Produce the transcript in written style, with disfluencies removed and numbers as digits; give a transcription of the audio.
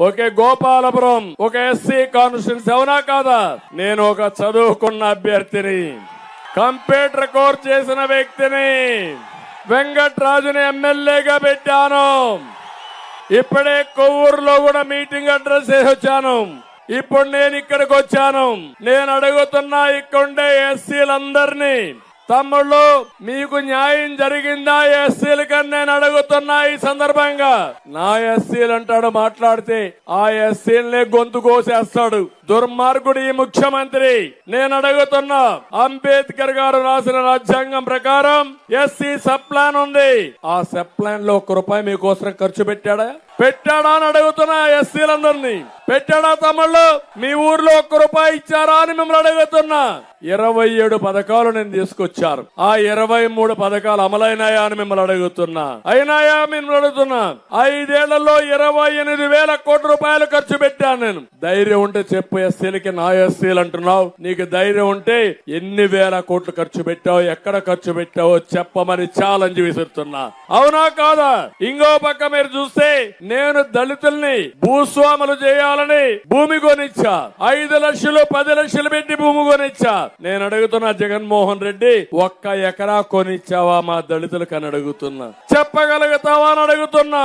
ఒకే గోపాలపురం ఒక SC constituency, అవునా కాదా? నేను ఒక చదువుకున్న అభ్యర్థిని, కంప్యూటర్ కోర్స్ చేసిన వ్యక్తిని, వెంకట్రాజుని ఎమ్మెల్యేగా పెట్టాను. ఇప్పుడే కొవ్వూరులో కూడా మీటింగ్ అడ్రస్ చేసి వచ్చాను. ఇప్పుడు నేను ఇక్కడికి వచ్చాను. నేను అడుగుతున్నా ఇక్కడుండే ఎస్సీలందరినీ, తమ్ముళ్ళు మీకు న్యాయం జరిగిందా ఎస్సీలకని నేను అడుగుతున్నా. ఈ సందర్భంగా నా ఎస్సీలు అంటాడు మాట్లాడితే ఆ ఎస్సీలనే గొంతు కోసేస్తాడు దుర్మార్గుడు ఈ ముఖ్యమంత్రి. నేను అడుగుతున్నా, అంబేద్కర్ గారు రాసిన రాజ్యాంగం ప్రకారం ఎస్సీ సబ్ ప్లాన్ ఉంది. ఆ సబ్ ప్లాన్ లో ₹1 మీకోసం ఖర్చు పెట్టాడా అని అడుగుతున్నా. ఎస్సీలందరినీ పెట్టాడా తమ్ముళ్ళు? మీ ఊర్లో ₹1 ఇచ్చారా అని మిమ్మల్ని అడుగుతున్నా. 27 పథకాలు నేను తీసుకొచ్చారు. ఆ 23 పథకాలు అమలైనాయా అని మిమ్మల్ని అడుగుతున్నా. అయినాయా మిమ్మల్ని అడుగుతున్నా. 5 ఏళ్లలో 28,000 కోట్ల రూపాయలు ఖర్చు పెట్టాను నేను. ధైర్యం ఉంటే చెప్పు ఎస్సీలకి. నా ఎస్సీలు అంటున్నావు, నీకు ధైర్యం ఉంటే ఎన్ని వేల కోట్లు ఖర్చు పెట్టావు, ఎక్కడ ఖర్చు పెట్టావో చెప్పమని ఛాలెంజ్ విసురుతున్నా. అవునా కాదా? ఇంకో పక్క మీరు చూస్తే నేను దళితుల్ని భూస్వాములు చేయాలని భూమి కొనిచ్చా. 5 లక్షలు 10 లక్షలు పెట్టి భూమి కొనిచ్చా. నేను అడుగుతున్నా జగన్మోహన్ రెడ్డి, 1 ఎకరా కొనిచ్చావా మా దళితులకు అని అడుగుతున్నా. చెప్పగలుగుతావా అని అడుగుతున్నా.